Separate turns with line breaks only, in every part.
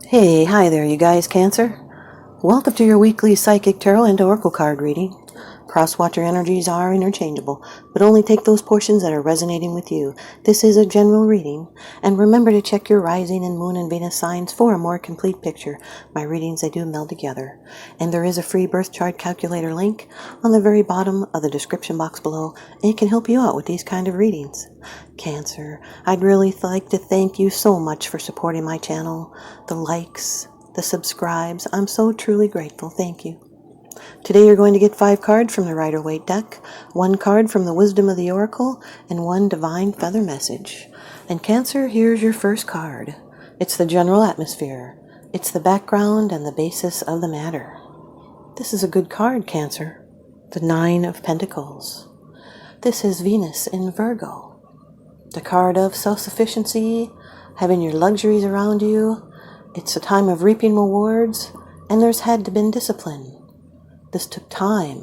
Hey, hi there, you guys, Cancer. Welcome to your weekly Psychic Tarot and Oracle card reading. Cross-watcher energies are interchangeable, but only take those portions that are resonating with you. This is a general reading, and remember to check your rising and moon and Venus signs for a more complete picture. My readings, they do meld together. And there is a free birth chart calculator link on the very bottom of the description box below, and it can help you out with these kind of readings. Cancer, I'd really like to thank you so much for supporting my channel, the likes, the subscribes. I'm so truly grateful. Thank you. Today you're going to get 5 cards from the Rider-Waite deck, 1 card from the Wisdom of the Oracle, and 1 Divine Feather Message. And Cancer, here's your first card. It's the general atmosphere. It's the background and the basis of the matter. This is a good card, Cancer. The 9 of Pentacles. This is Venus in Virgo. The card of self-sufficiency, having your luxuries around you. It's a time of reaping rewards, and there's had to been discipline. This took time.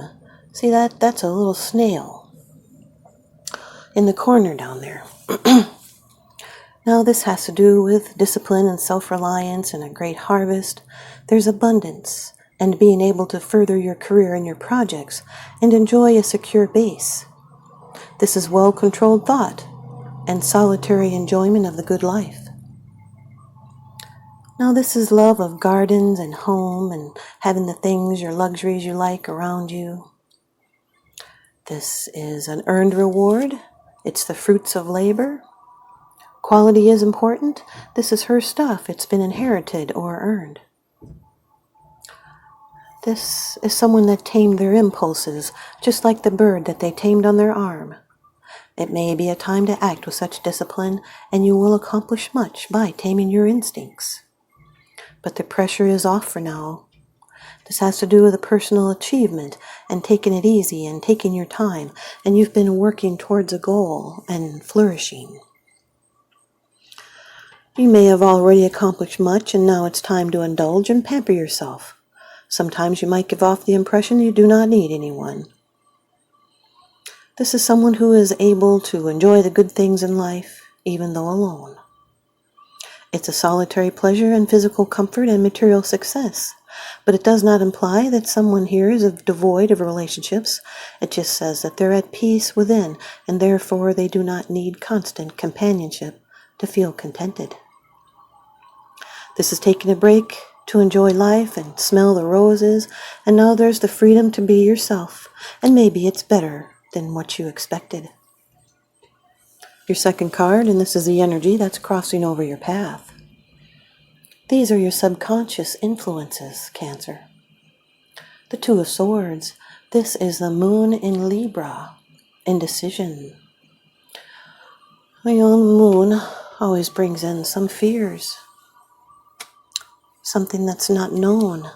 See that's a little snail in the corner down there. Now this has to do with discipline and self-reliance and a great harvest. There's abundance and being able to further your career and your projects and enjoy a secure base. This is well-controlled thought and solitary enjoyment of the good life. Now this is love of gardens and home and having the things, your luxuries you like around you. This is an earned reward. It's the fruits of labor. Quality is important. This is her stuff. It's been inherited or earned. This is someone that tamed their impulses, just like the bird that they tamed on their arm. It may be a time to act with such discipline, and you will accomplish much by taming your instincts. But the pressure is off for now. This has to do with a personal achievement and taking it easy and taking your time, and you've been working towards a goal and flourishing. You may have already accomplished much, and now it's time to indulge and pamper yourself. Sometimes you might give off the impression you do not need anyone. This is someone who is able to enjoy the good things in life, even though alone. It's a solitary pleasure and physical comfort and material success, but it does not imply that someone here is devoid of relationships. It just says that they're at peace within, and therefore they do not need constant companionship to feel contented. This is taking a break to enjoy life and smell the roses, and now there's the freedom to be yourself, and maybe it's better than what you expected. Your second card, and this is the energy that's crossing over your path. These are your subconscious influences, Cancer. The 2 of Swords. This is the moon in Libra. Indecision. The moon always brings in some fears. Something that's not known.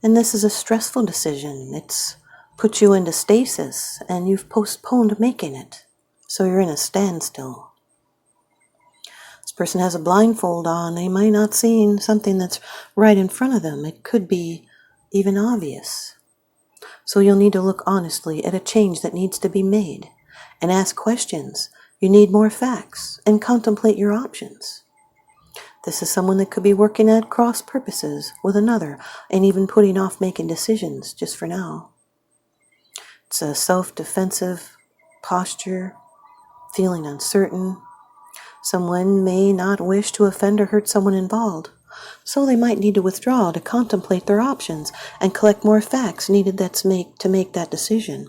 And this is a stressful decision. It's put you into stasis, and you've postponed making it. So you're in a standstill. This person has a blindfold on. They might not see something that's right in front of them. It could be even obvious. So you'll need to look honestly at a change that needs to be made and ask questions. You need more facts and contemplate your options. This is someone that could be working at cross purposes with another and even putting off making decisions just for now. It's a self-defensive posture. Feeling uncertain. Someone may not wish to offend or hurt someone involved, so they might need to withdraw to contemplate their options and collect more facts needed to make that decision.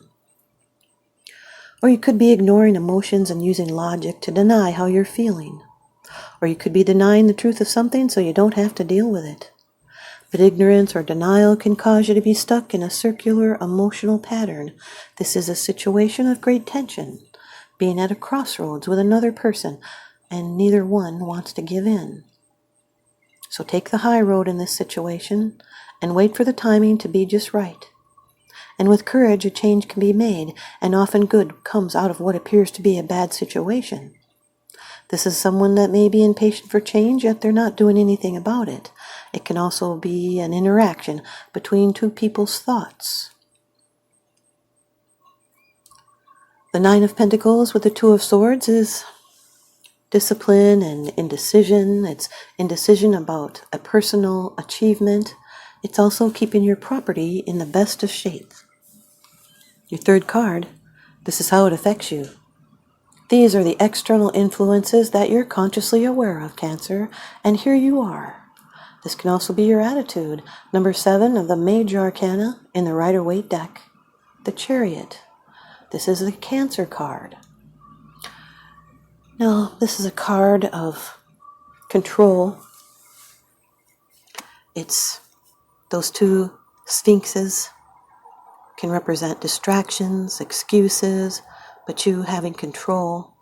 Or you could be ignoring emotions and using logic to deny how you're feeling. Or you could be denying the truth of something so you don't have to deal with it. But ignorance or denial can cause you to be stuck in a circular emotional pattern. This is a situation of great tension. Being at a crossroads with another person, and neither one wants to give in. So take the high road in this situation, and wait for the timing to be just right. And with courage, a change can be made, and often good comes out of what appears to be a bad situation. This is someone that may be impatient for change, yet they're not doing anything about it. It can also be an interaction between 2 people's thoughts. The 9 of Pentacles with the 2 of Swords is discipline and indecision. It's indecision about a personal achievement. It's also keeping your property in the best of shape. Your third card, this is how it affects you. These are the external influences that you're consciously aware of, Cancer, and here you are. This can also be your attitude. Number 7 of the Major Arcana in the Rider-Waite deck, the Chariot. This is the Cancer card. Now, this is a card of control. It's those two sphinxes can represent distractions, excuses, but you having control.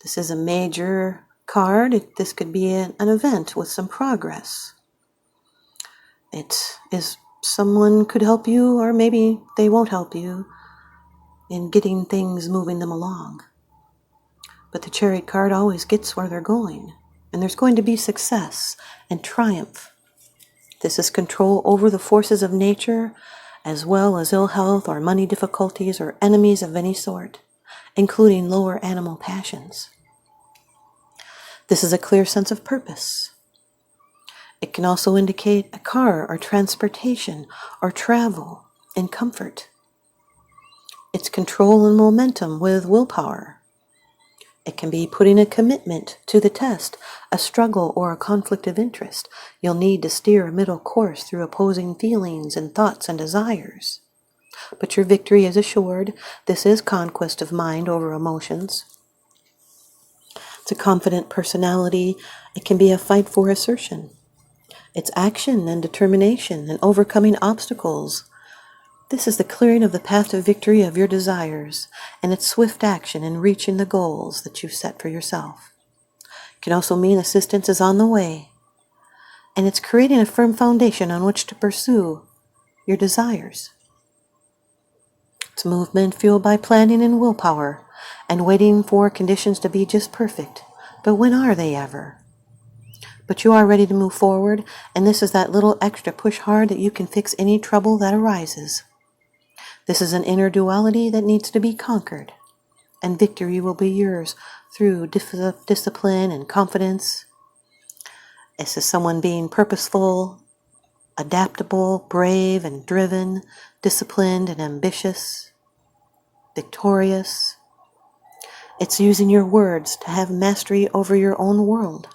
This is a major card. This could be an event with some progress. It is someone could help you, or maybe they won't help you in getting things moving them along. But the Chariot card always gets where they're going, and there's going to be success and triumph. This is control over the forces of nature, as well as ill health or money difficulties or enemies of any sort, including lower animal passions. This is a clear sense of purpose. It can also indicate a car or transportation or travel and comfort. It's control and momentum with willpower. It can be putting a commitment to the test, a struggle or a conflict of interest. You'll need to steer a middle course through opposing feelings and thoughts and desires. But your victory is assured. This is conquest of mind over emotions. It's a confident personality. It can be a fight for assertion. It's action and determination and overcoming obstacles. This is the clearing of the path to victory of your desires, and it's swift action in reaching the goals that you've set for yourself. It can also mean assistance is on the way, and it's creating a firm foundation on which to pursue your desires. It's movement fueled by planning and willpower, and waiting for conditions to be just perfect. But when are they ever? But you are ready to move forward, and this is that little extra push hard that you can fix any trouble that arises. This is an inner duality that needs to be conquered, and victory will be yours through discipline and confidence. This is someone being purposeful, adaptable, brave and driven, disciplined and ambitious, victorious. It's using your words to have mastery over your own world.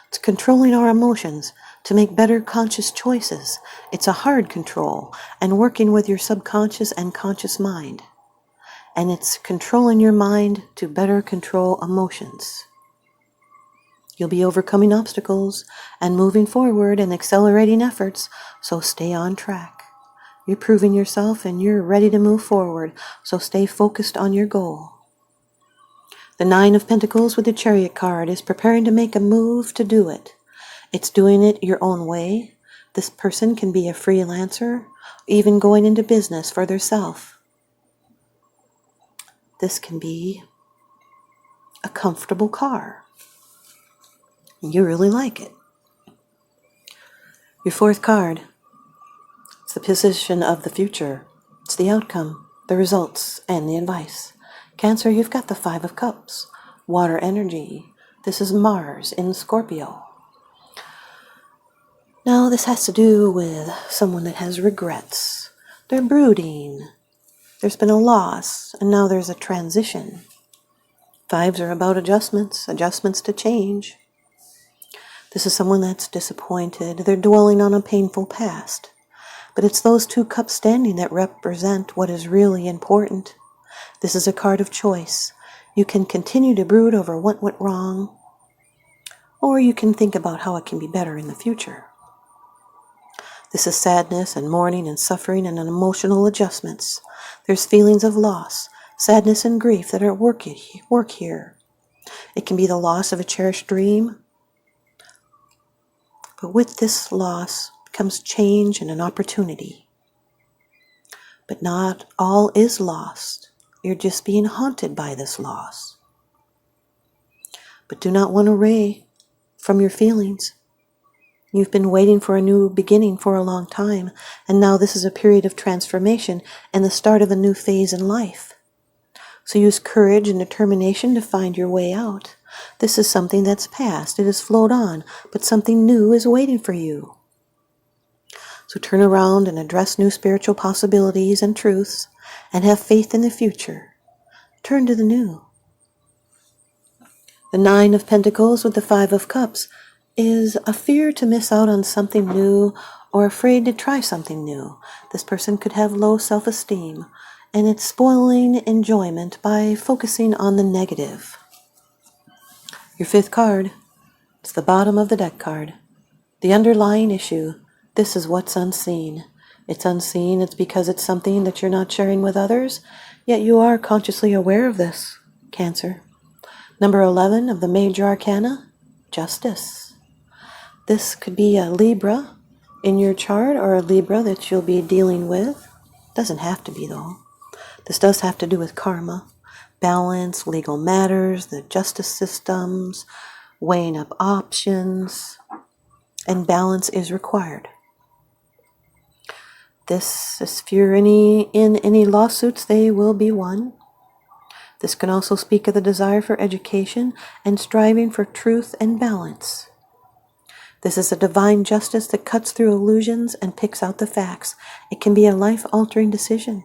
It's controlling our emotions to make better conscious choices. It's a hard control and working with your subconscious and conscious mind. And it's controlling your mind to better control emotions. You'll be overcoming obstacles and moving forward and accelerating efforts, so stay on track. You're proving yourself and you're ready to move forward, so stay focused on your goal. The 9 of Pentacles with the Chariot card is preparing to make a move to do it. It's doing it your own way. This person can be a freelancer, even going into business for themselves. This can be a comfortable car. You really like it. Your 4th card, it's the position of the future. It's the outcome, the results, and the advice. Cancer, you've got the 5 of Cups, water energy. This is Mars in Scorpio. Now, this has to do with someone that has regrets. They're brooding. There's been a loss, and now there's a transition. 5s are about adjustments to change. This is someone that's disappointed. They're dwelling on a painful past. But it's those 2 cups standing that represent what is really important. This is a card of choice. You can continue to brood over what went wrong, or you can think about how it can be better in the future. This is sadness and mourning and suffering and emotional adjustments. There's feelings of loss, sadness and grief that are at work here. It can be the loss of a cherished dream. But with this loss comes change and an opportunity. But not all is lost. You're just being haunted by this loss. But do not run away from your feelings. You've been waiting for a new beginning for a long time, and now this is a period of transformation and the start of a new phase in life. So use courage and determination to find your way out. This is something that's past. It has flowed on, but something new is waiting for you. So turn around and address new spiritual possibilities and truths, and have faith in the future. Turn to the new. The Nine of Pentacles with the Five of Cups is a fear to miss out on something new or afraid to try something new. This person could have low self-esteem, and it's spoiling enjoyment by focusing on the negative. Your fifth card, it's the bottom of the deck card. The underlying issue, this is what's unseen. It's unseen, it's because it's something that you're not sharing with others, yet you are consciously aware of this, Cancer. Number 11 of the Major Arcana, Justice. This could be a Libra in your chart or a Libra that you'll be dealing with. Doesn't have to be though. This does have to do with karma, balance, legal matters, the justice systems, weighing up options, and balance is required. If you're in any lawsuits, they will be won. This can also speak of the desire for education and striving for truth and balance. This is a divine justice that cuts through illusions and picks out the facts. It can be a life-altering decision,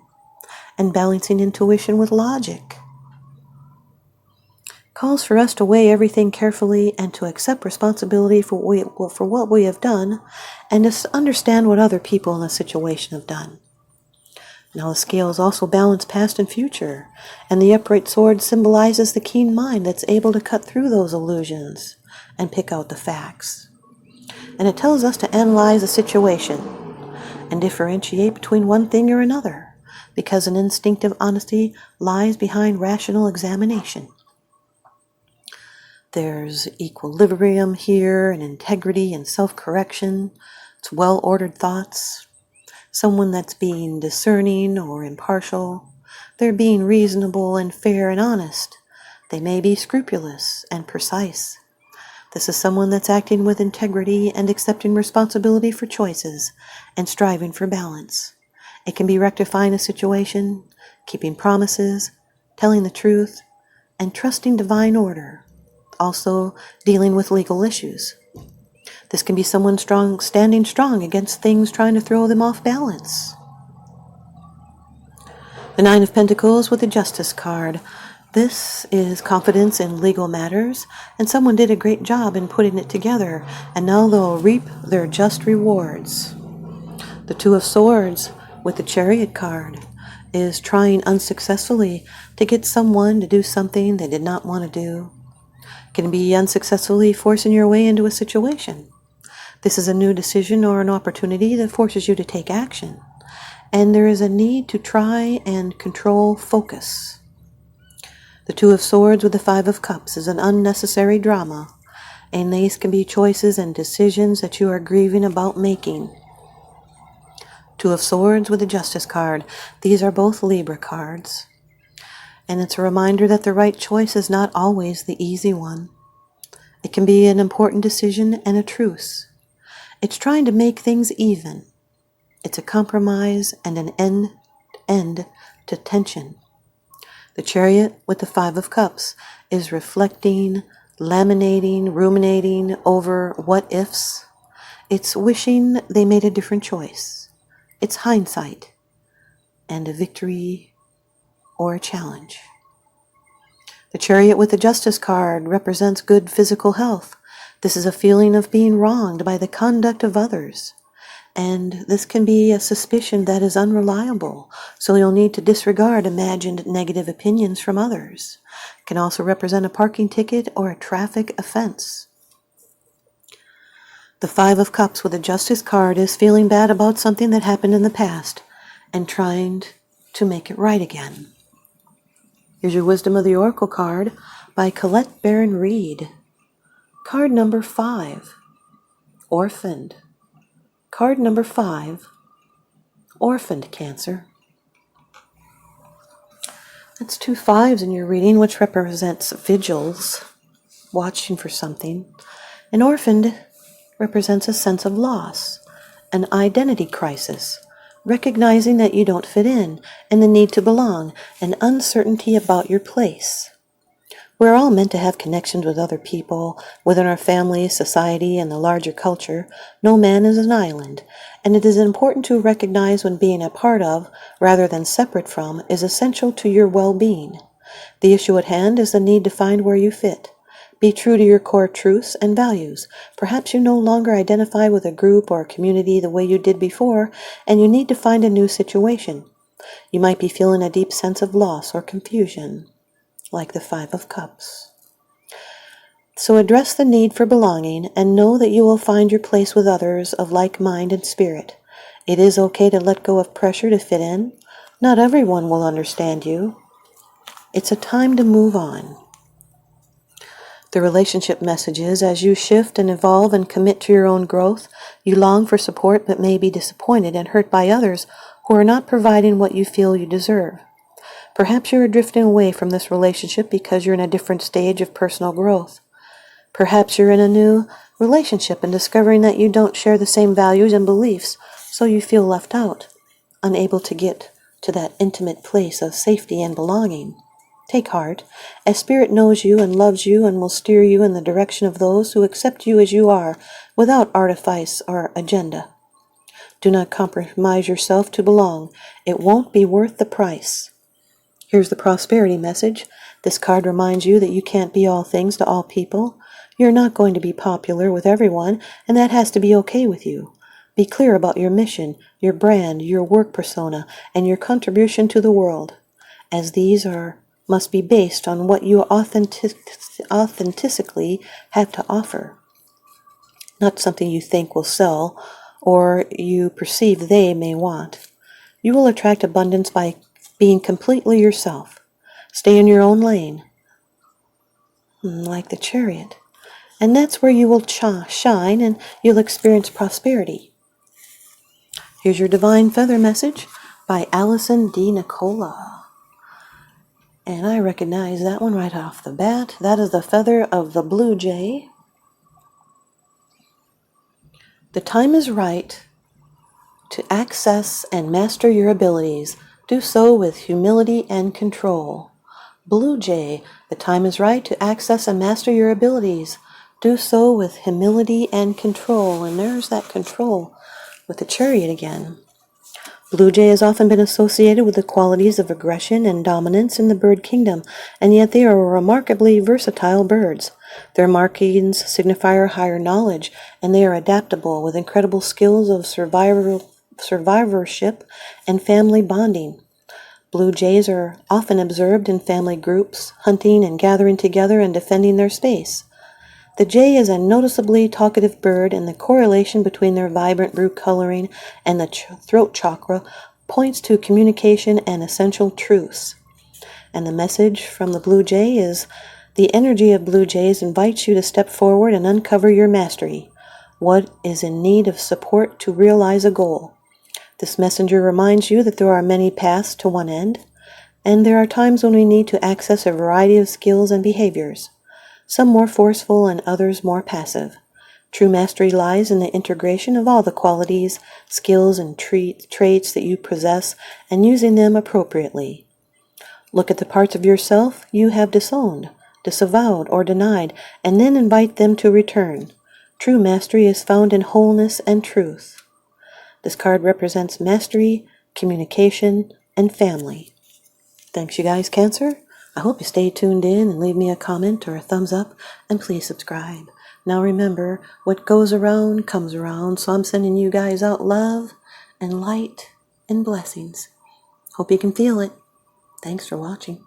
and balancing intuition with logic. Calls for us to weigh everything carefully and to accept responsibility for what we have done, and to understand what other people in the situation have done. Now the scales also balance past and future, and the upright sword symbolizes the keen mind that's able to cut through those illusions and pick out the facts. And it tells us to analyze a situation and differentiate between one thing or another, because an instinctive honesty lies behind rational examination. There's equilibrium here, and integrity and self-correction. It's well-ordered thoughts. Someone that's being discerning or impartial. They're being reasonable and fair and honest. They may be scrupulous and precise. This is someone that's acting with integrity and accepting responsibility for choices and striving for balance. It can be rectifying a situation, keeping promises, telling the truth, and trusting divine order. Also dealing with legal issues. This can be someone standing strong against things trying to throw them off balance. The Nine of Pentacles with the Justice card. This is confidence in legal matters, and someone did a great job in putting it together, and now they'll reap their just rewards. The Two of Swords with the Chariot card is trying unsuccessfully to get someone to do something they did not want to do. Can be unsuccessfully forcing your way into a situation. This is a new decision or an opportunity that forces you to take action. And there is a need to try and control focus. The Two of Swords with the Five of Cups is an unnecessary drama. And these can be choices and decisions that you are grieving about making. Two of Swords with the Justice card. These are both Libra cards. And it's a reminder that the right choice is not always the easy one. It can be an important decision and a truce. It's trying to make things even. It's a compromise and an end to tension. The Chariot with the Five of Cups is reflecting, laminating, ruminating over what ifs. It's wishing they made a different choice. It's hindsight and a victory or a challenge. The Chariot with the Justice card represents good physical health. This is a feeling of being wronged by the conduct of others. And this can be a suspicion that is unreliable, so you'll need to disregard imagined negative opinions from others. It can also represent a parking ticket or a traffic offense. The Five of Cups with the Justice card is feeling bad about something that happened in the past and trying to make it right again. Here's your Wisdom of the Oracle card by Colette Baron Reed. Card number 5, Orphaned. Card number 5, Orphaned, Cancer. That's 2 5s in your reading, which represents vigils, watching for something. And orphaned represents a sense of loss, an identity crisis, recognizing that you don't fit in and the need to belong and uncertainty about your place. We're all meant to have connections with other people, within our family, society, and the larger culture. No man is an island, and it is important to recognize when being a part of, rather than separate from, is essential to your well-being. The issue at hand is the need to find where you fit. Be true to your core truths and values. Perhaps you no longer identify with a group or a community the way you did before, and you need to find a new situation. You might be feeling a deep sense of loss or confusion, like the Five of Cups. So address the need for belonging and know that you will find your place with others of like mind and spirit. It is okay to let go of pressure to fit in. Not everyone will understand you. It's a time to move on. The relationship message is, as you shift and evolve and commit to your own growth, you long for support but may be disappointed and hurt by others who are not providing what you feel you deserve. Perhaps you are drifting away from this relationship because you're in a different stage of personal growth. Perhaps you're in a new relationship and discovering that you don't share the same values and beliefs, so you feel left out, unable to get to that intimate place of safety and belonging. Take heart, as Spirit knows you and loves you and will steer you in the direction of those who accept you as you are, without artifice or agenda. Do not compromise yourself to belong. It won't be worth the price. Here's the prosperity message. This card reminds you that you can't be all things to all people. You're not going to be popular with everyone, and that has to be okay with you. Be clear about your mission, your brand, your work persona, and your contribution to the world, as these must be based on what you authentically have to offer, not something you think will sell or you perceive they may want. You will attract abundance by being completely yourself. Stay in your own lane, like the Chariot. And that's where you will shine and you'll experience prosperity. Here's your Divine Feather message by Allison D. Nicola. And I recognize that one right off the bat. That is the feather of the blue jay. The time is right to access and master your abilities. Do so with humility and control. Blue jay, the time is right to access and master your abilities. Do so with humility and control. And there's that control with the Chariot again. Blue jay has often been associated with the qualities of aggression and dominance in the bird kingdom, and yet they are remarkably versatile birds. Their markings signify a higher knowledge, and they are adaptable with incredible skills of survivorship and family bonding. Blue jays are often observed in family groups, hunting and gathering together and defending their space. The jay is a noticeably talkative bird, and the correlation between their vibrant blue coloring and the throat chakra points to communication and essential truths. And the message from the blue jay is, the energy of blue jays invites you to step forward and uncover your mastery. What is in need of support to realize a goal? This messenger reminds you that there are many paths to one end, and there are times when we need to access a variety of skills and behaviors, some more forceful and others more passive. True mastery lies in the integration of all the qualities, skills, and traits that you possess and using them appropriately. Look at the parts of yourself you have disowned, disavowed, or denied, and then invite them to return. True mastery is found in wholeness and truth. This card represents mastery, communication, and family. Thanks, you guys, Cancer. I hope you stay tuned in and leave me a comment or a thumbs up, and please subscribe. Now remember, what goes around comes around, so I'm sending you guys out love and light and blessings. Hope you can feel it. Thanks for watching.